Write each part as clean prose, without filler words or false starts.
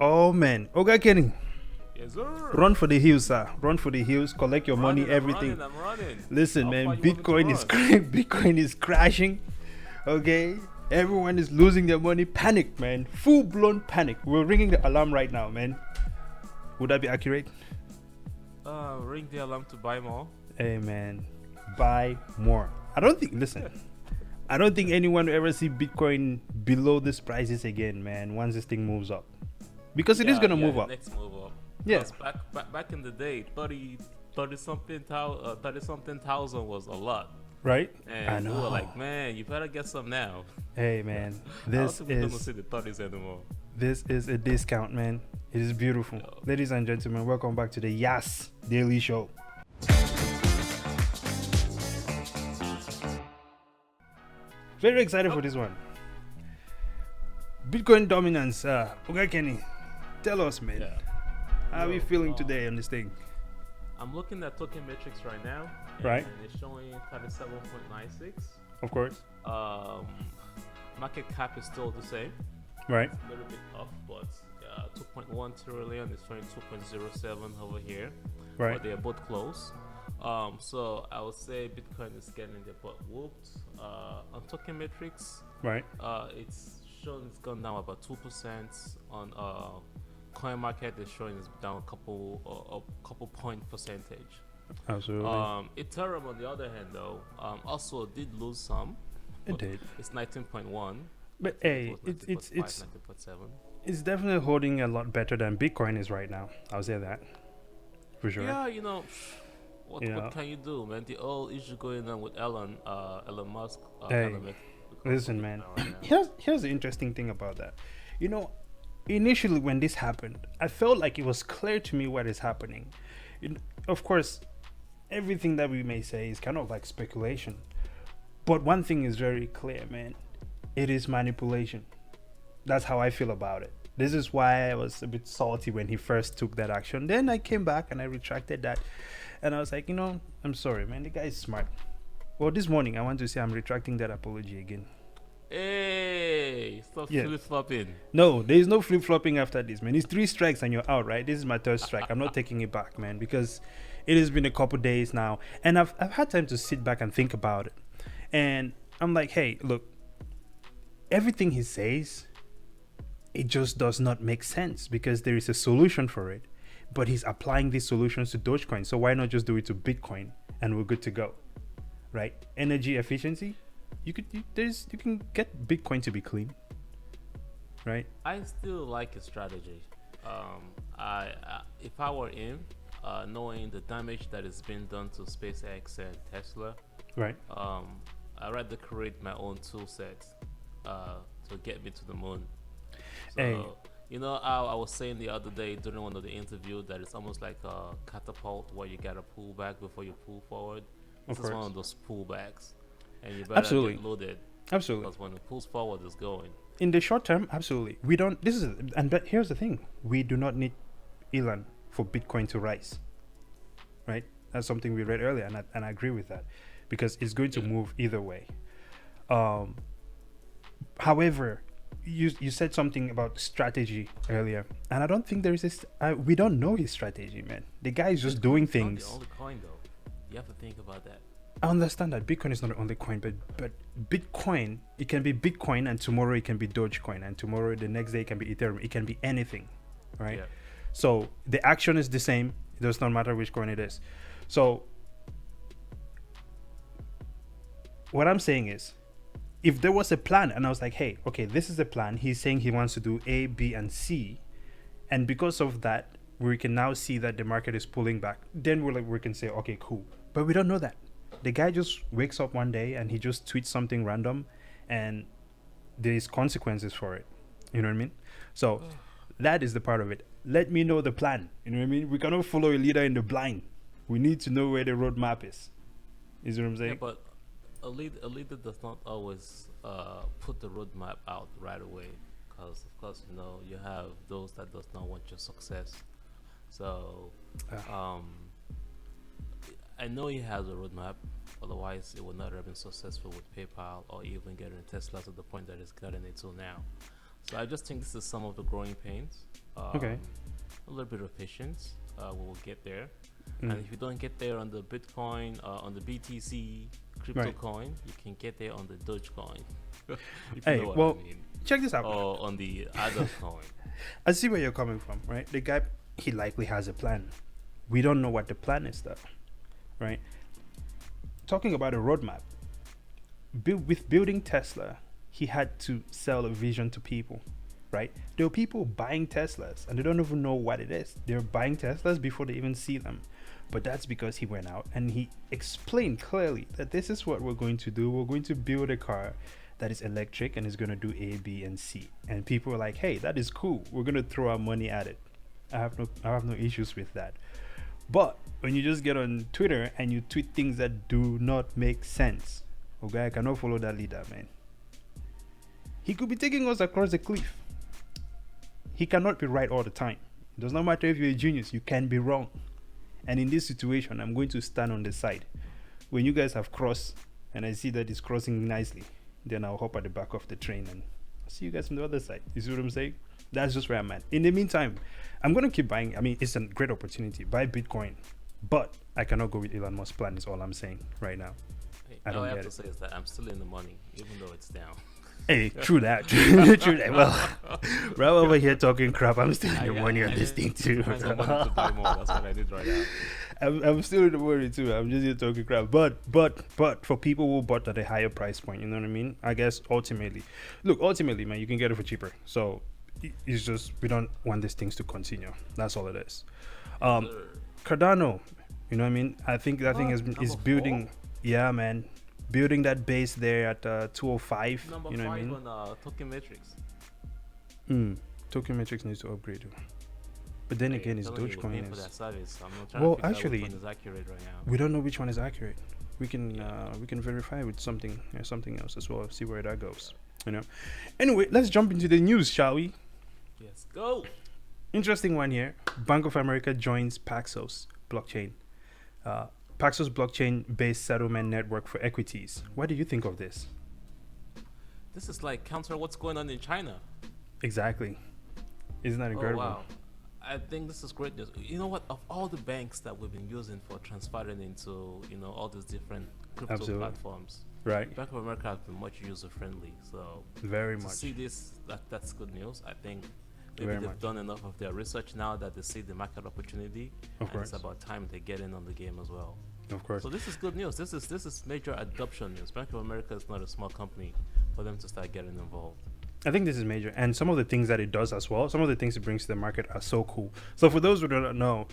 Oh man, okay, Kenny, Yes, sir. run for the hills, sir. Run for the hills. Collect your money, I'm everything. running, I'm running. Listen, How far man, you want me to Bitcoin is run? Bitcoin is crashing. Okay, everyone is losing their money. Panic, man. Full blown panic. We're ringing the alarm right now, man. Would that be accurate? Ring the alarm to buy more. Hey, man, buy more. I don't think. Listen, I don't think anyone will ever see Bitcoin below these prices again, man. Once this thing moves up, because it is Yeah, gonna yeah, move the up. next move up. Yeah, Because back in the day, 30 something thousand was a lot. right. I And we were know. like, man, you better get some now. Hey, man, I don't this think we're gonna is see the 30s anymore. This is a discount, man. It is beautiful. Yo. Ladies and gentlemen, welcome back to the Yas Daily Show. Very excited for this one. Bitcoin dominance. Okay, Kenny, tell us, man. Yeah. How are we Yo, feeling today on this thing? I'm looking at token metrics right now. And Right. it's showing 37.96. Of course. Um, market cap is still the same. Right. A little bit off, but 2.1 trillion is showing 2.07 over here. Right. But they are both close. So I would say Bitcoin is getting their butt whooped. On token metrics, Right. it's shown it's gone down about 2%. On coin market, it's showing it's down a couple point percentage. Absolutely. Ethereum, on the other hand, though, also did lose some. It But did. It's 19.1. But It hey, was it's 19.7. it's definitely holding a lot better than Bitcoin is right now. I'll say that for sure. Yeah, what You know. what can you do, man? The whole issue going on with Elon Musk, Hey, kind of makes Listen, man. Here's the interesting thing about that. You know, initially when this happened, I felt like it was clear to me what is happening. Of course, everything that we may say is kind of like speculation. But one thing is very clear, man. It is manipulation. That's how I feel about it. This is why I was a bit salty when he first took that action. Then I came back and I retracted that. And I was like, I'm sorry, man. The guy is smart. Well, this morning I want to say I'm retracting that apology again. Hey, stop Yeah. flip flopping. No, there is no flip flopping after this, man. It's 3 strikes and you're out, right? This is my third strike. I'm not taking it back, man, because it has been a couple days now, and I've had time to sit back and think about it. And I'm like, hey, look, everything he says, it just does not make sense because there is a solution for it, but he's applying these solutions to Dogecoin. So why not just do it to Bitcoin and we're good to go, right? Energy efficiency. You can get Bitcoin to be clean, right? I still like his strategy. If I were him, knowing the damage that has been done to SpaceX and Tesla, Right. I'd rather create my own tool set to get me to the moon. So, Hey. you know how I was saying the other day during one of the interview that it's almost like a catapult where you gotta pull back before you pull forward. This Of is one course. of those pullbacks, and you better Absolutely. get loaded Absolutely. because when it pulls forward, it's going. In the short term, absolutely. We don't. This is but here's the thing: we do not need Elon for Bitcoin to rise. Right? That's something we read earlier, and I agree with that because it's going to Yeah. move either way. However, you said something about strategy earlier, and I don't think there is this. We don't know his strategy, man. The guy is just doing It's not things. the only coin though. You have to think about that. I understand that Bitcoin is not the only coin, but Bitcoin, it can be Bitcoin, and tomorrow it can be Dogecoin, and tomorrow the next day it can be Ethereum. It can be anything, right? Yeah. So the action is the same. It does not matter which coin it is. So what I'm saying is, if there was a plan, and I was like, hey, okay, this is the plan. He's saying he wants to do A, B, and C, and because of that, we can now see that the market is pulling back. Then we can say, okay, cool. But we don't know that. The guy just wakes up one day and he just tweets something random, and there's consequences for it. You know what I mean? So that is the part of it. Let me know the plan. You know what I mean? We cannot follow a leader in the blind. We need to know where the roadmap is. Is what I'm saying? Yeah, but a leader does not always put the roadmap out right away, because of course you have those that does not want your success. So I know he has a roadmap. Otherwise, it would not have been successful with PayPal or even getting Tesla to the point that it's gotten it to now. So I just think this is some of the growing pains. Okay. A little bit of patience. We will get there. Mm. And if you don't get there on the Bitcoin, on the BTC crypto Right. coin, you can get there on the Dogecoin. If you Hey, know what well, I mean. check this out. Or on the other coin. I see where you're coming from, right? The guy, he likely has a plan. We don't know what the plan is, though, right? Talking about a roadmap, with building Tesla, he had to sell a vision to people, right? There are people buying Teslas and they don't even know what it is. They're buying Teslas before they even see them. But that's because he went out and he explained clearly that this is what we're going to do. We're going to build a car that is electric and is going to do A, B, and C. And people are like, hey, that is cool. We're going to throw our money at it. I have no issues with that. But when you just get on Twitter and you tweet things that do not make sense, okay, I cannot follow that leader, man. He could be taking us across the cliff. He cannot be right all the time. It does not matter if you're a genius, you can be wrong. And in this situation, I'm going to stand on the side. When you guys have crossed and I see that it's crossing nicely, then I'll hop at the back of the train and see you guys on the other side. You see what I'm saying? That's just where I'm at. In the meantime, I'm going to keep buying. I mean, it's a great opportunity. Buy Bitcoin. But I cannot go with Elon Musk's plan is all I'm saying right now. Hey, I don't all I have get to it. say is that I'm still in the money, even though it's down. Hey, true that. True that. Well, right over here talking crap. I'm still in the money on this thing too. I have money to buy more. That's what I need right now. I'm still in the money too. I'm just here talking crap. But for people who bought at a higher price point, you know what I mean? I guess ultimately, man, you can get it for cheaper. So it's just we don't want these things to continue. That's all it is. Cardano, you know what I mean? I think that thing is Number building. 4? Yeah, man, building that base there at 205. Number you know 5 what I mean? on Token Matrix. Token Matrix needs to upgrade. But then again, it's Telling you, we're paying Dogecoin for is. that service. I'm not trying Well, to figure actually, out which one is accurate right now. We don't know which one is accurate. We can verify with something else as well. See where that goes. You know. Anyway, let's jump into the news, shall we? Yes, go. Interesting one here. Bank of America joins Paxos blockchain. Paxos blockchain-based settlement network for equities. What do you think of this? This is like counter what's going on in China. Exactly. Isn't that incredible? Oh, wow. I think this is great news. You know what? Of all the banks that we've been using for transferring into, all these different crypto Absolutely. platforms, Right. Bank of America has been much user friendly. So Very to much. see this, that's good news. I think maybe Very they've much. done enough of their research now that they see the market opportunity, Of and course. it's about time they get in on the game as well. Of course. So this is good news. This is major adoption news. Bank of America is not a small company for them to start getting involved. I think this is major, and some of the things that it does as well, some of the things it brings to the market are so cool. So for those who don't know,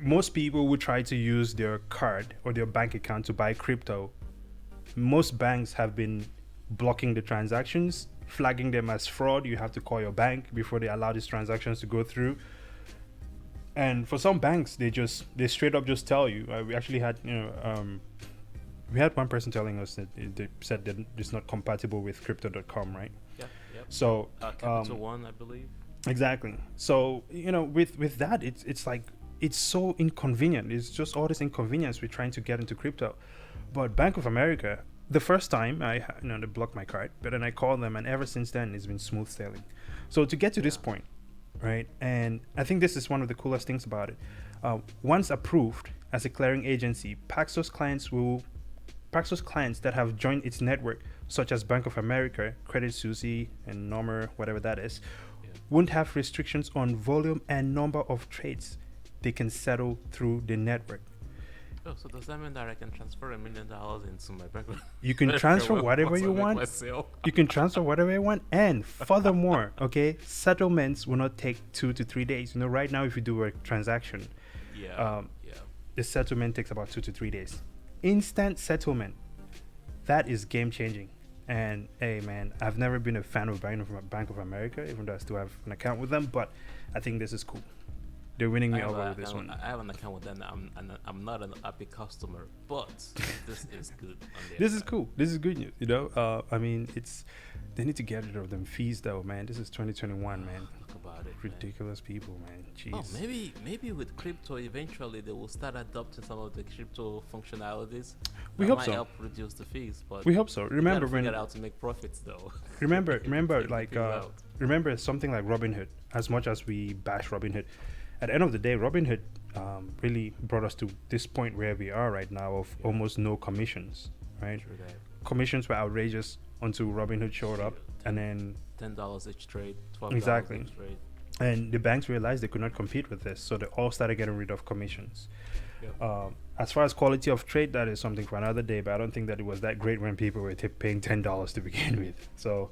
most people would try to use their card or their bank account to buy crypto. Most banks have been blocking the transactions, flagging them as fraud. You have to call your bank before they allow these transactions to go through. And for some banks, they straight up just tell you. We actually had we had one person telling us that they said that it's not compatible with crypto.com, right? Yep. So Capital One, I believe. exactly. So with that, it's like it's so inconvenient. It's just all this inconvenience with trying to get into crypto. But Bank of America, the first time they blocked my card, but then I called them, and ever since then it's been smooth sailing. So to get to this point, right? And I think this is one of the coolest things about it. Once approved as a clearing agency, Paxos clients that have joined its network, such as Bank of America, Credit Suisse, and Normer, whatever that is, won't have restrictions on volume and number of trades they can settle through the network. Oh, so does that mean that I can transfer $1 million into my bank? You can transfer whatever you want. You can transfer whatever you want. And furthermore, okay, settlements will not take 2 to 3 days. Right now, if you do a transaction, the settlement takes about 2 to 3 days. Instant settlement, that is game changing. And hey, man, I've never been a fan of Bank of America, even though I still have an account with them. But I think this is cool. They're winning I me have over a with this account, one. I have an account with them. I'm not an happy customer, but this is good on their This is side. cool. This is good news. I mean, it's they need to get rid of them fees though, man. This is 2021, man. Talk about it, man. Ridiculous people, man. Oh, Jeez. maybe with crypto, eventually they will start adopting some of the crypto functionalities We that hope might so. help reduce the fees. But We hope so. you gotta Remember figure when? out to make profits, though. Remember, remember, Take the like, fees out. remember something like Robinhood. As much as we bash Robinhood, at the end of the day, Robinhood really brought us to this point where we are right now of Yeah. almost no commissions. Right? True that. Commissions were outrageous until Robinhood showed up, and then $10 each trade, $12 exactly. each trade. And the banks realized they could not compete with this, so they all started getting rid of commissions. Yep. As far as quality of trade, that is something for another day. But I don't think that it was that great when people were paying $10 to begin with. So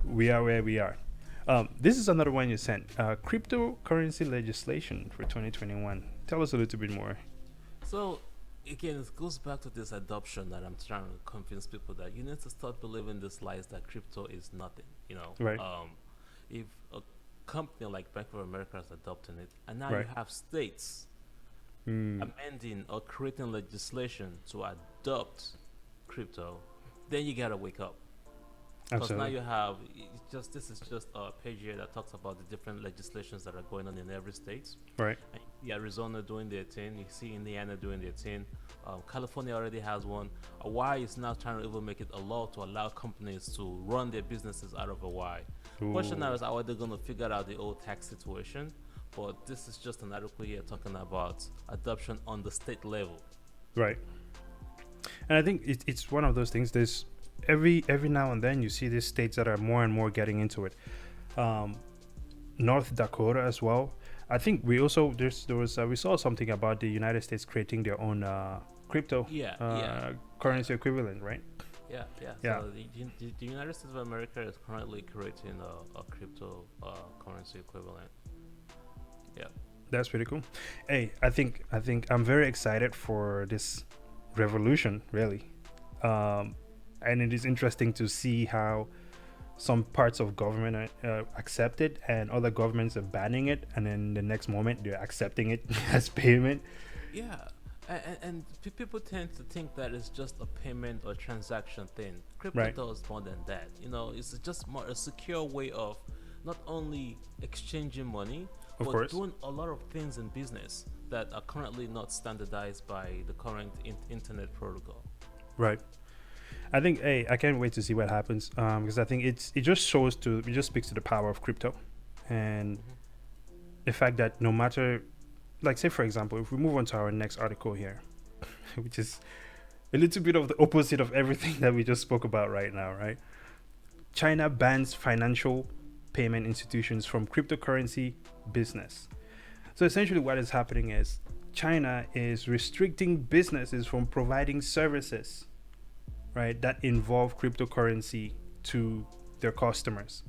we are where we are. This is another one you sent. Cryptocurrency legislation for 2021. Tell us a little bit more. So again, it goes back to this adoption that I'm trying to convince people that you need to start believing this lies that crypto is nothing. Right. If a company like Bank of America is adopting it, and now Right. you have states Mm, amending or creating legislation to adopt crypto, then you gotta wake up. Because now absolutely. you have this is just a page here that talks about the different legislations that are going on in every state. Right. And you see Arizona doing their thing. You see Indiana doing their thing. California already has one. Hawaii is now trying to even make it a law to allow companies to run their businesses out of Hawaii. Question now Ooh, is how are they going to figure out the old tax situation? But this is just an article here talking about adoption on the state level. right. And I think it's one of those things. There's every now and then you see these states that are more and more getting into it. North Dakota as well. I think we also there was we saw something about the United States creating their own crypto Yeah. currency equivalent, right? Yeah. So the United States of America is currently creating a crypto currency equivalent. Yeah. That's pretty cool. Hey, I think I'm very excited for this revolution, really. And it is interesting to see how some parts of government accept it and other governments are banning it, and then the next moment they're accepting it as payment. Yeah, people tend to think that it's just a payment or transaction thing. Crypto Right. does more than that. It's just more a secure way of not only exchanging money, Of but course. doing a lot of things in business that are currently not standardized by the current internet protocol. Right. I think, hey, I can't wait to see what happens, because I think it just speaks to the power of crypto, and the fact that no matter, like, say for example, if we move on to our next article here, which is a little bit of the opposite of everything that we just spoke about right now, right? China bans financial payment institutions from cryptocurrency business. So essentially what is happening is China is restricting businesses from providing services, right, that involve cryptocurrency to their customers.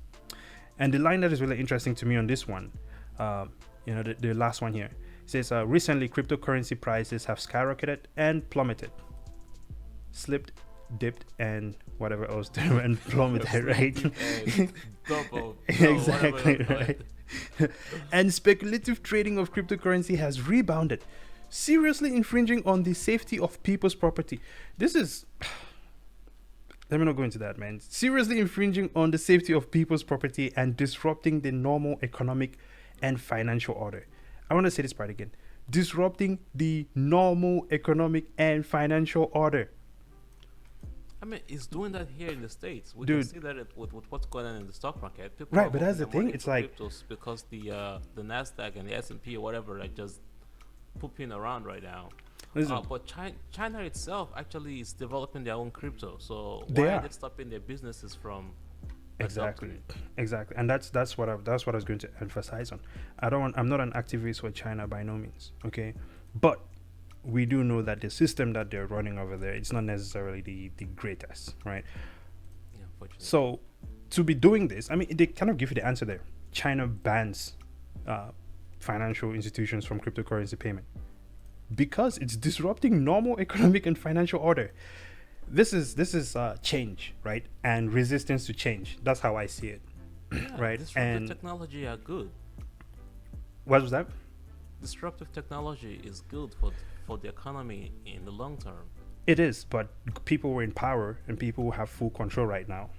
And the line that is really interesting to me on this one, the last one here, says recently cryptocurrency prices have skyrocketed and plummeted, slipped, dipped, and whatever else, and plummeted, right? And double, Exactly, whatever, right. And speculative trading of cryptocurrency has rebounded, seriously infringing on the safety of people's property. This is let me not go into that, man. Seriously infringing on the safety of people's property and disrupting the normal economic and financial order. I want to say this part again. Disrupting the normal economic and financial order. I mean, it's doing that here in the States. We Dude. can see that with what's going on in the stock market. People Right, are but that's moving the their money thing, it's into like- cryptos because the Nasdaq and the S&P or whatever are just pooping around right now. Listen, But China itself actually is developing their own crypto. So They why are. are they stopping their businesses from exactly, adopting it? exactly, and that's what I was going to emphasize on. I'm not an activist for China by no means, okay, but we do know that the system that they're running over there, it's not necessarily the greatest, right? Yeah, unfortunately. So to be doing this, I mean, they kind of give you the answer there. China bans financial institutions from cryptocurrency payment because it's disrupting normal economic and financial order. This is change, right? And resistance to change. That's how I see it, Yeah, right? disruptive And technology are good. what was that? Disruptive technology is good for the economy in the long term. It is, but people who are in power and people who have full control right now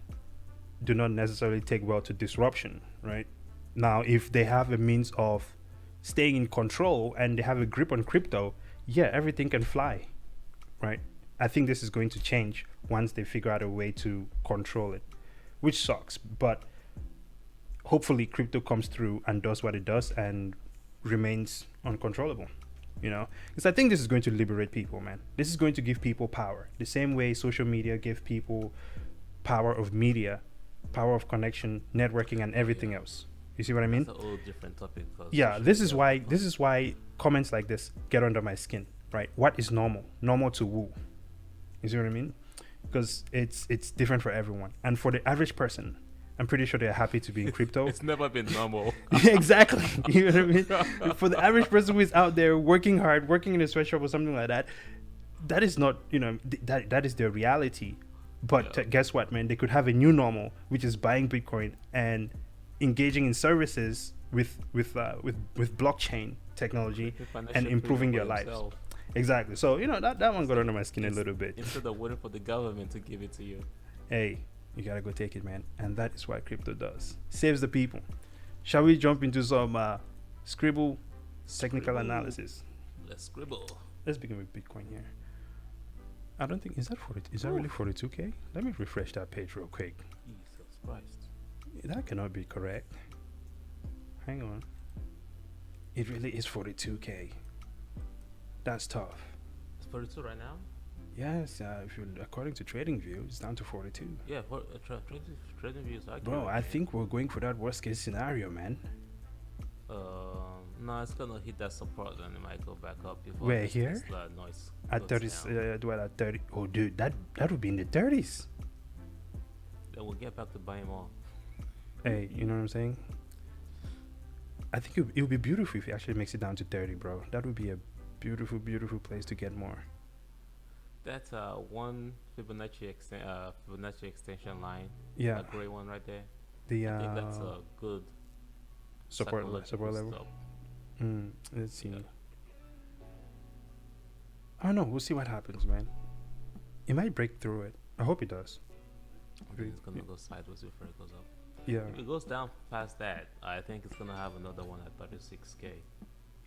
do not necessarily take well to disruption, right? Now, if they have a means of staying in control and they have a grip on crypto, yeah, everything can fly, right? I think this is going to change once they figure out a way to control it, which sucks. But hopefully, crypto comes through and does what it does and remains uncontrollable. Because I think this is going to liberate people, man. This is going to give people power, the same way social media gave people power of media, power of connection, networking, and everything else. You see what I mean? It's a whole different topic. Yeah, this is why comments like this get under my skin, right? What is normal? Normal to who? You see what I mean? Because it's different for everyone, and for the average person, I'm pretty sure they're happy to be in crypto. It's never been normal. Exactly. You know what I mean? For the average person who is out there working hard, working in a sweatshop or something like that, that is not, that is their reality. But guess what, man? They could have a new normal, which is buying Bitcoin and engaging in services with blockchain technology and improving their lives. Exactly. So that one got under my skin a little bit. Instead of waiting for the government to give it to you. Hey, you gotta go take it, man. And that is what crypto does. Saves the people. Shall we jump into some scribble technical analysis? Let's scribble. Let's begin with Bitcoin here. I don't think is that really 42k? Let me refresh that page real quick. Jesus Christ. That cannot be correct. Hang on. It really is 42k. That's tough. It's 42 right now? Yes, if you according to TradingView, it's down to 42. Yeah, for trading views. Bro, I think we're going for that worst case scenario, man. No, it's gonna hit that support and it might go back up. We're here Noise at 30. At 30. Oh, dude, that would be in the 30s. Then we'll get back to buying more. Hey, you know what I'm saying? I think it would be beautiful if it actually makes it down to 30, bro. That would be a beautiful, beautiful place to get more. That's one Fibonacci extension line. Yeah, that gray one right there. I think that's a good support level. Let's see. Yeah. Oh no, we'll see what happens, man. It might break through it. I hope it does. I think it's gonna go sideways before it goes up. Yeah. If it goes down past that, I think it's gonna have another one at 36k.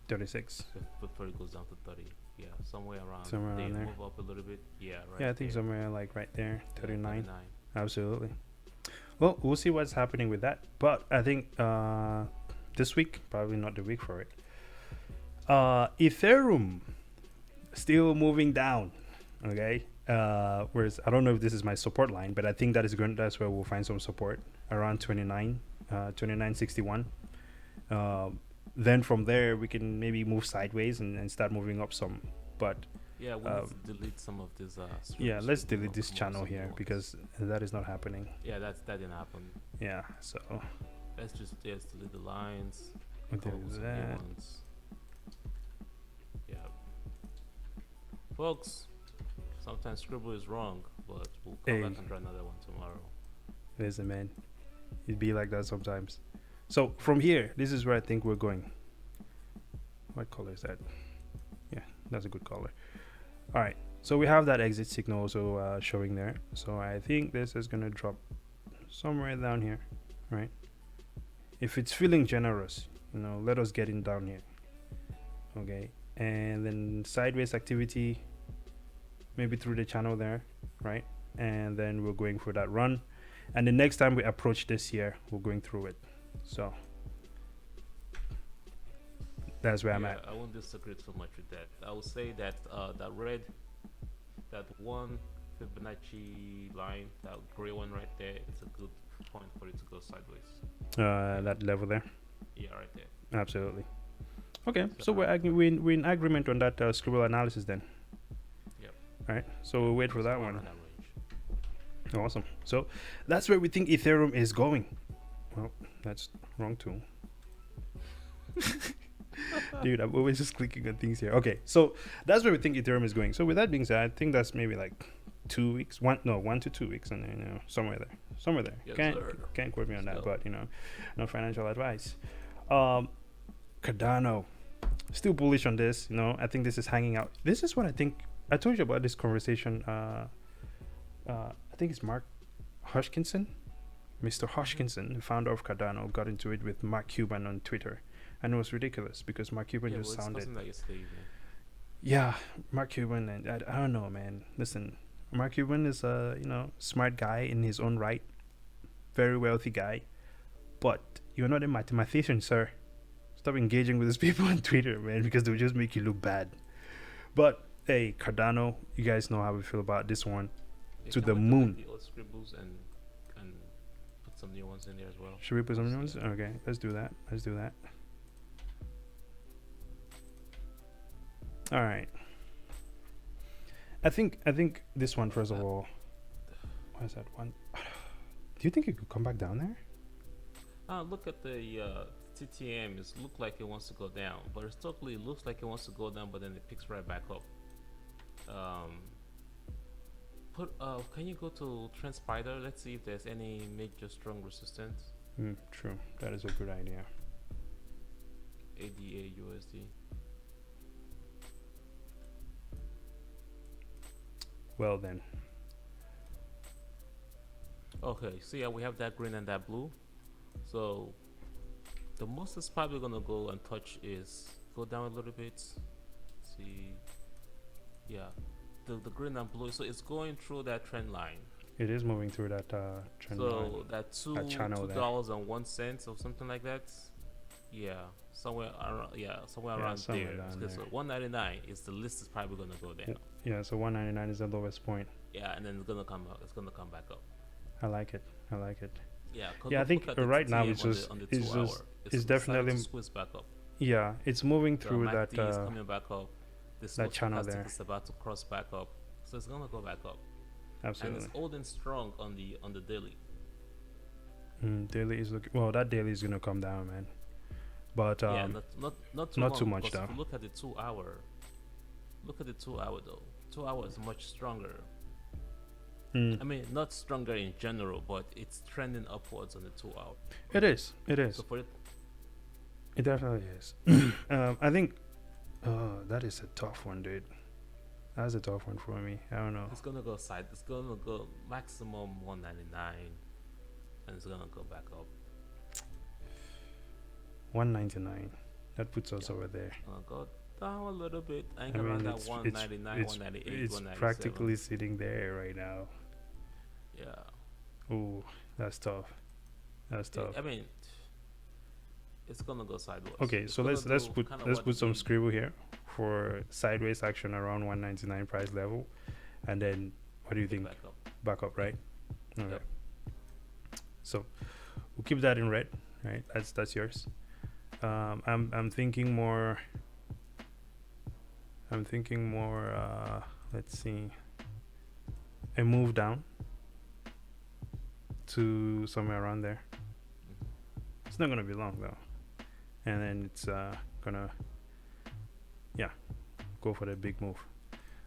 36. Before it goes down to 30. Yeah, somewhere around there. Move up a little bit. Yeah, right. Yeah, I think there. somewhere like right there, 39. 39. Absolutely. Well, we'll see what's happening with that. But I think this week, probably not the week for it. Ethereum still moving down. Okay. Whereas I don't know if this is my support line, but I think that's where we'll find some support around 29.61. Then from there we can maybe move sideways and start moving up some. But yeah, we need to delete some of this. Let's delete this channel here because that is not happening. Yeah, that didn't happen. Yeah, so let's just delete the lines. There's that. Yeah, folks. Sometimes scribble is wrong, but we'll come back and try another one tomorrow. Listen, man, it'd be like that sometimes. So from here, this is where I think we're going. What color is that? Yeah, that's a good color. All right, so we have that exit signal also showing there. So I think this is gonna drop somewhere down here, right? If it's feeling generous, let us get in down here. Okay, and then sideways activity, maybe through the channel there, right? And then we're going for that run. And the next time we approach this here, we're going through it. So that's where I'm at. I won't disagree too much with that. I would say that that one Fibonacci line, that gray one right there, it's a good point for it to go sideways. That level there. Yeah, right there. Absolutely. Okay, so we're in agreement on that scribble analysis then. Yep. All right, so we'll wait for that one. Awesome. So that's where we think Ethereum is going. Well, that's wrong too. Dude, I'm always just clicking on things here. Okay, so that's where we think Ethereum is going. So with that being said, I think that's maybe like 2 weeks, 1 to 2 weeks, and then somewhere there. Yes, can't quote me on that, but no financial advice. Cardano, Still bullish on this. I think this is hanging out. This is what I think. I told you about this conversation. I think it's Mark Hodgkinson, Mr. Hodgkinson, the founder of Cardano, got into it with Mark Cuban on Twitter, and it was ridiculous because Mark Cuban just sounded. Yeah, Mark Cuban, and I don't know, man. Listen, Mark Cuban is a smart guy in his own right, very wealthy guy, but you're not a mathematician, sir. Stop engaging with these people on Twitter, man, because they'll just make you look bad. But hey, Cardano, you guys know how we feel about this one. Yeah, To can the we moon. delete the old scribbles and put some new ones in there as well? Should we put some new ones? Okay, let's do that. All right. I think this one first of all. What is that one? Do you think it could come back down there? Look at the TTM. It looks like it wants to go down, but historically it looks like it wants to go down, but then it picks right back up. Can you go to Trend Spider? Let's see if there's any major strong resistance. True. That is a good idea. ADA USD. Well then. Okay, so yeah, we have that green and that blue. So the most it's probably gonna go and touch is go down a little bit. See, yeah, the green and blue. So it's going through that trend line. It is moving through that trend line. So that $2.01 or something like that. Yeah, somewhere around. Yeah, somewhere around there. So 199 is the list is probably gonna go down. Yeah, so 199 is the lowest point. Yeah, and then it's gonna come up. It's gonna come back up. I like it. Yeah, I think right now it's definitely squeeze back up. Yeah, it's moving through that is coming back up. That channel there. It's about to cross back up, so it's gonna go back up. Absolutely. And it's holding strong on the daily. Daily is looking well. That daily is gonna come down, man. But yeah, not too much though. If you look at the 2 hour. Look at the 2 hour though. 2 hours is much stronger. I mean, not stronger in general, but it's trending upwards on the 2 hour. It is. So for it definitely is. I think that is a tough one, dude. That's a tough one for me. I don't know. It's gonna go side. It's gonna go maximum 199, and it's gonna go back up. 199. That puts us over there. Go down a little bit. I think around that 199, 198, it's 197. practically sitting there right now. Yeah. Ooh, that's tough. I mean, it's gonna go sideways. Okay, so let's put some scribble here for sideways action around 199 price level, and then what do you think? Back up, right? Okay. Yep. So we'll keep that in red, right? That's yours. I'm thinking more. Let's see. A move down to somewhere around there. It's not gonna be long though, and then it's gonna go for the big move.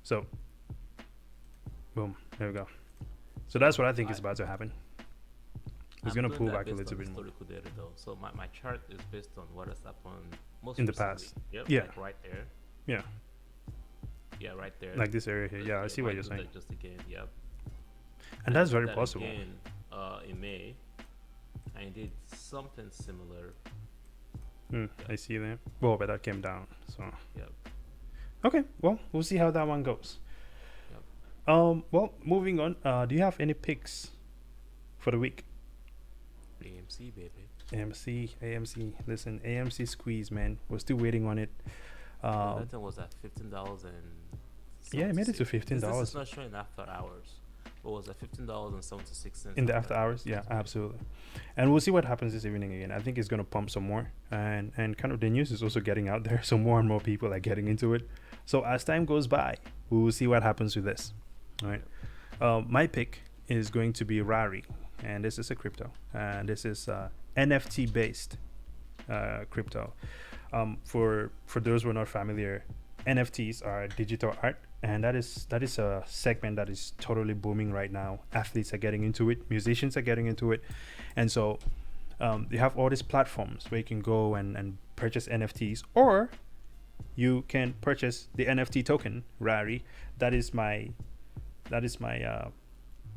So boom, there we go. So that's what I think is about to happen. It's gonna pull back a little bit more. Data though. So my chart is based on what has happened most in the recently. past. Yep, yeah, like right there. Yeah, right there. Like this area here. Yeah, I see what you're saying. Just again, yep. And that's very possible. Again, in May, I did something similar. I see that. Well, but that came down. So. Yep. Okay. Well, we'll see how that one goes. Yep. Well, moving on. Do you have any picks for the week? AMC, baby. AMC. Listen, AMC squeeze, man. We're still waiting on it. That thing was at $15 and. Yeah, it made it to $15. This is not showing after hours. But was at $15.76 in the after hours. Yeah, absolutely. And we'll see what happens this evening again. I think it's gonna pump some more, and kind of the news is also getting out there, so more and more people are getting into it. So as time goes by, we will see what happens with this. All right. My pick is going to be Rari, and this is a crypto, and this is NFT based crypto. For those who are not familiar, NFTs are digital art, and that is a segment that is totally booming right now. Athletes are getting into it, musicians are getting into it, and so you have all these platforms where you can go and purchase NFTs, or you can purchase the NFT token Rari. That is my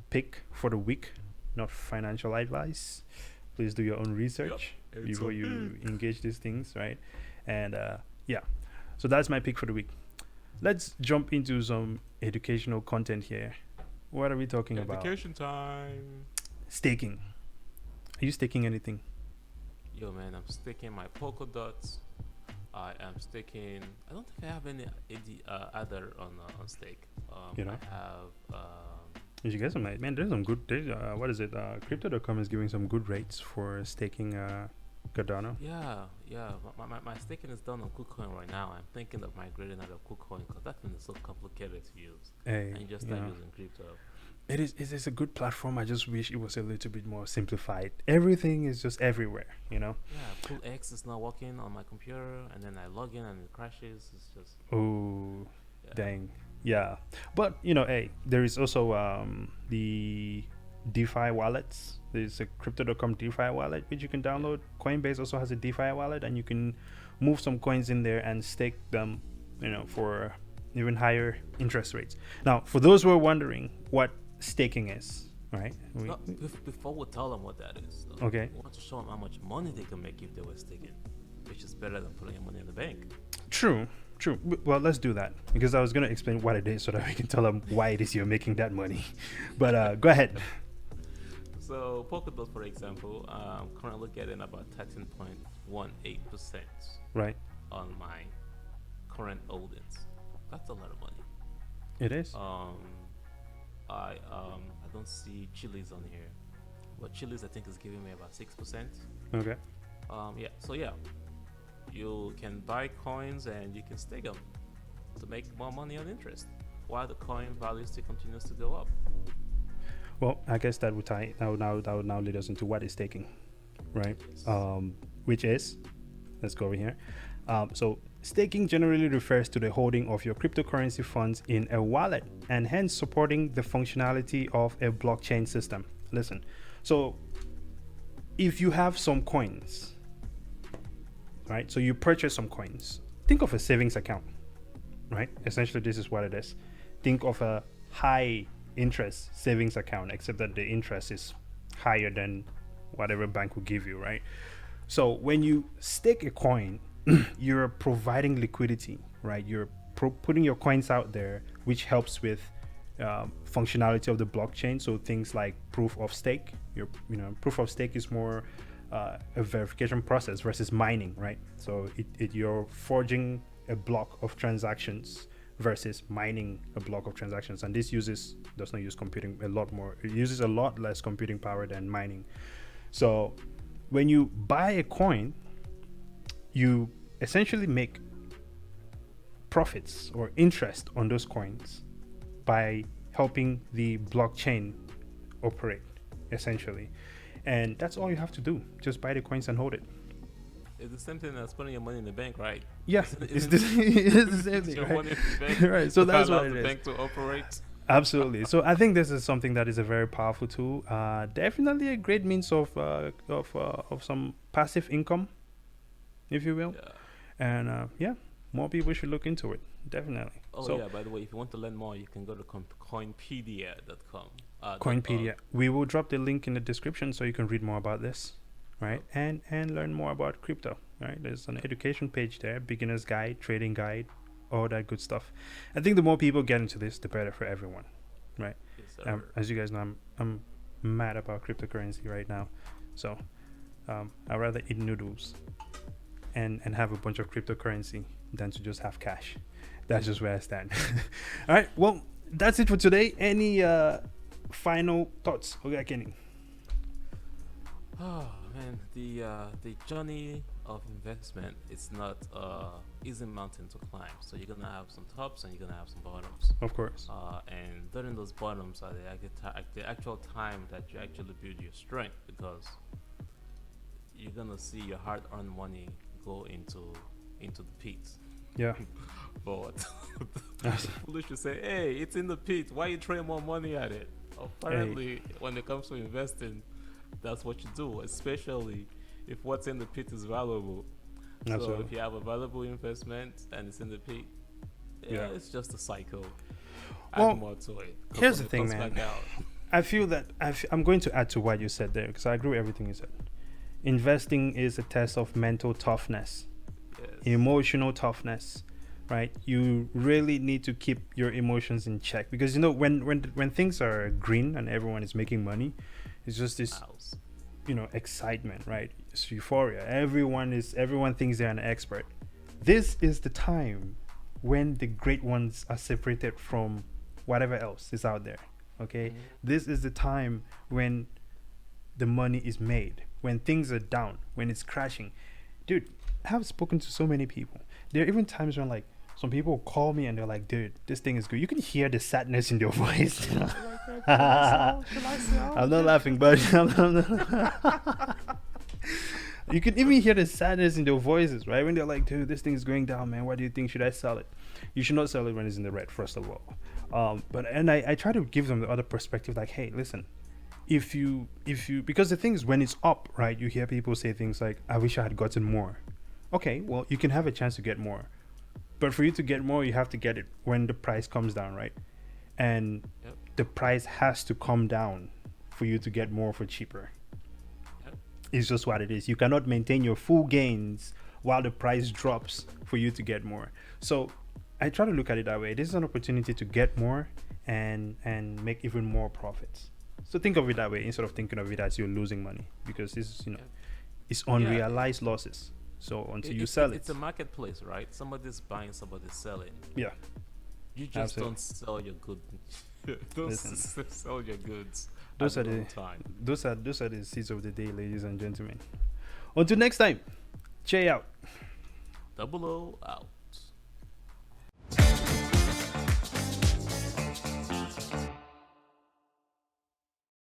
pick for the week, not financial advice. Please do your own research before you engage these things, right? And yeah, so that's my pick for the week. Let's jump into some educational content here. What are we talking about? Education time. Staking. Are you staking anything? Yo, man, I'm staking my polka dots. I am staking. I don't think I have any other on stake. You know? I have. You should get some, man. There's some good. What is it? Crypto.com is giving some good rates for staking Cardano. Yeah. My staking is done on KuCoin right now. I'm thinking of migrating out of KuCoin because that thing is so complicated to use. Hey, and you just start using crypto. It is a good platform. I just wish it was a little bit more simplified. Everything is just everywhere, you know? Yeah, Pool X is not working on my computer, and then I log in and it crashes. It's just... Oh, dang. Yeah. But, hey, there is also the DeFi wallets. There's a Crypto.com DeFi wallet, which you can download. Coinbase also has a DeFi wallet, and you can move some coins in there and stake them, for even higher interest rates. Now, for those who are wondering what staking is, right? Before we tell them what that is, okay, we want to show them how much money they can make if they were staking, which is better than putting your money in the bank. True. Well, let's do that because I was going to explain what it is so that we can tell them why it is you're making that money. But go ahead. So Polkadot, for example, I'm currently getting about 13.18% right on my current holdings. That's a lot of money. It is. I don't see Chili's on here, but Chili's I think is giving me about 6%. Okay. So you can buy coins and you can stake them to make more money on interest, while the coin value still continues to go up. Well, I guess that would now lead us into what is staking, right? Yes. Which is, let's go over here. So staking generally refers to the holding of your cryptocurrency funds in a wallet and hence supporting the functionality of a blockchain system. Listen, so if you have some coins, right? So you purchase some coins. Think of a savings account, right? Essentially, this is what it is. Think of a high interest savings account, except that the interest is higher than whatever bank will give you, right? So when you stake a coin, you're providing liquidity, right? You're putting your coins out there, which helps with functionality of the blockchain. So things like proof of stake. Proof of stake is more a verification process versus mining, right? So you're forging a block of transactions versus mining a block of transactions, and this does not use computing a lot more. It uses a lot less computing power than mining. So when you buy a coin, you essentially make profits or interest on those coins by helping the blockchain operate, essentially. And that's all you have to do. Just buy the coins and hold it. It's the same thing as putting your money in the bank, right? Yeah, it's the same thing, right? Money in the bank, right. So that's what it the is. bank to operate. Absolutely. So I think this is something that is a very powerful tool. Definitely a great means of some passive income, if you will. Yeah. And more people should look into it. Definitely. By the way, if you want to learn more, you can go to coinpedia.com. Coinpedia. We will drop the link in the description so you can read more about this, right? And learn more about crypto, right? There's an education page there, beginner's guide, trading guide, all that good stuff. I think the more people get into this, the better for everyone, right? Yes, as you guys know, I'm mad about cryptocurrency right now. So I'd rather eat noodles and have a bunch of cryptocurrency than to just have cash. That's just where I stand. All right. Well, that's it for today. Any final thoughts? Okay, Kenny. Oh man, the journey of investment is not easy mountain to climb. So you're gonna have some tops and you're gonna have some bottoms. Of course. And during those bottoms are the actual time that you actually build your strength, because you're gonna see your hard-earned money go into the pits. Yeah. But foolish to say, hey, it's in the pit. Why you throwing more money at it? Apparently, when it comes to investing, that's what you do, especially if what's in the pit is valuable. So Absolutely. if you have a valuable investment and it's in the peak, yeah, Yeah. it's just a cycle. Add Well, more to it. Because here's when the it thing, comes man. back out, I feel that I'm going to add to what you said there because I agree with everything you said. Investing is a test of mental toughness, yes. emotional toughness, right? You really need to keep your emotions in check because when things are green and everyone is making money, it's just this House. excitement, right? It's euphoria. Everyone thinks they're an expert. This is the time when the great ones are separated from whatever else is out there. Okay, Mm-hmm. this is the time when the money is made, when things are down, when it's crashing. Dude, I have spoken to so many people. There are even times when like some people call me and they're like, dude, this thing is good. You can hear the sadness in their voice. Like, should I sell? Should I I'm sell? not laughing, but you can even hear the sadness in their voices, right? When they're like, dude, this thing is going down, man. What do you think? Should I sell it? You should not sell it when it's in the red, first of all. I try to give them the other perspective, like, hey, listen, if you because the thing is when it's up, right, you hear people say things like, I wish I had gotten more. Okay, well, you can have a chance to get more, but for you to get more, you have to get it when the price comes down, right? And Yep. the price has to come down for you to get more for cheaper. Yep. It's just what it is. You cannot maintain your full gains while the price drops for you to get more. So I try to look at it that way. This is an opportunity to get more and make even more profits. So think of it that way instead of thinking of it as you're losing money because this is Yep. it's Yeah. unrealized losses. So until you It's, sell it's it, a marketplace, right? Somebody's buying, somebody's selling. yeah, You just absolutely. don't sell your good. Don't Listen, sell your goods those at are the the wrong time. those are the seeds of the day, ladies and gentlemen. Until next time, check out. Double O out.